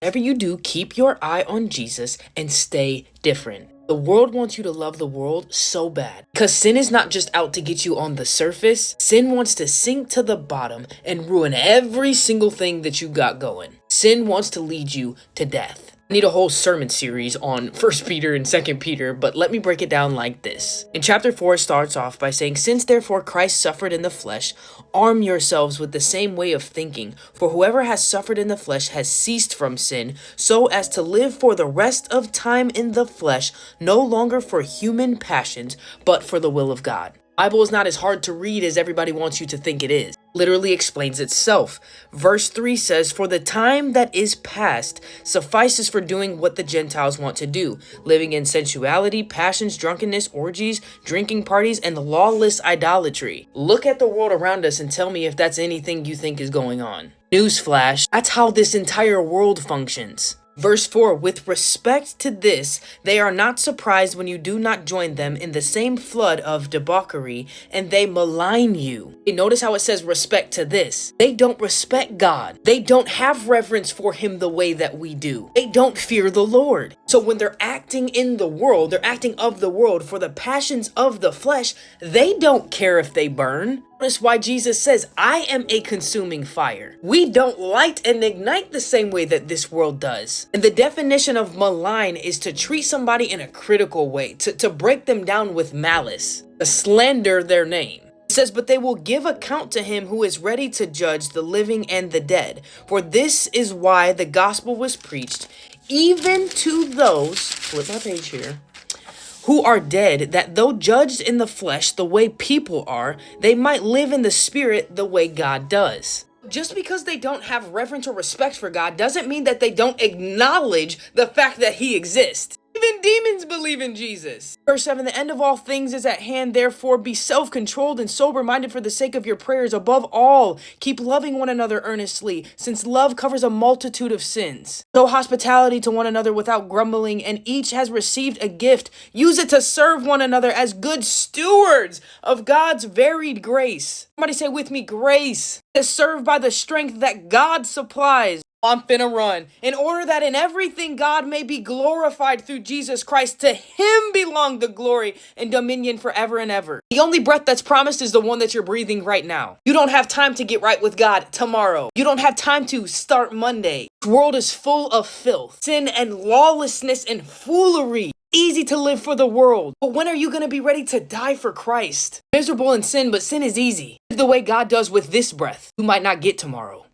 Whatever you do, keep your eye on Jesus and stay different. The world wants you to love the world so bad. Because sin is not just out to get you on the surface. Sin wants to sink to the bottom and ruin every single thing that you got going. Sin wants to lead you to death. I need a whole sermon series on 1 Peter and 2 Peter, but let me break it down like this. In chapter 4, it starts off by saying, "Since therefore Christ suffered in the flesh, arm yourselves with the same way of thinking. For whoever has suffered in the flesh has ceased from sin, so as to live for the rest of time in the flesh, no longer for human passions, but for the will of God." Bible is not as hard to read as everybody wants you to think it is. Literally explains itself. Verse 3 says, "For the time that is past suffices for doing what the Gentiles want to do, living in sensuality, passions, drunkenness, orgies, drinking parties, and lawless idolatry." Look at the world around us and tell me if that's anything you think is going on. Newsflash, that's how this entire world functions. Verse 4, "With respect to this, they are not surprised when you do not join them in the same flood of debauchery, and they malign you." Notice how it says respect to this. They don't respect God. They don't have reverence for him the way that we do. They don't fear the Lord. So when they're acting in the world, they're acting of the world for the passions of the flesh, they don't care if they burn. Notice why Jesus says, "I am a consuming fire." We don't light and ignite the same way that this world does. And the definition of malign is to treat somebody in a critical way, to break them down with malice, to slander their name. It says, "But they will give account to him who is ready to judge the living and the dead. For this is why the gospel was preached, even to those," flip my page here, "who are dead, that though judged in the flesh the way people are, they might live in the spirit the way God does." Just because they don't have reverence or respect for God doesn't mean that they don't acknowledge the fact that he exists. Even demons believe in Jesus. Verse 7, "The end of all things is at hand, therefore be self-controlled and sober-minded for the sake of your prayers. Above all, keep loving one another earnestly, since love covers a multitude of sins. Show hospitality to one another without grumbling, and each has received a gift. Use it to serve one another as good stewards of God's varied grace." Somebody say with me, grace. "To serve by the strength that God supplies." I'm finna run. "In order that in everything God may be glorified through Jesus Christ, to him belong the glory and dominion forever and ever." The only breath that's promised is the one that you're breathing right now. You don't have time to get right with God tomorrow. You don't have time to start Monday. This world is full of filth, sin, and lawlessness and foolery. Easy to live for the world, but when are you going to be ready to die for Christ? Miserable in sin, but sin is easy. Live the way God does with this breath. You might not get tomorrow.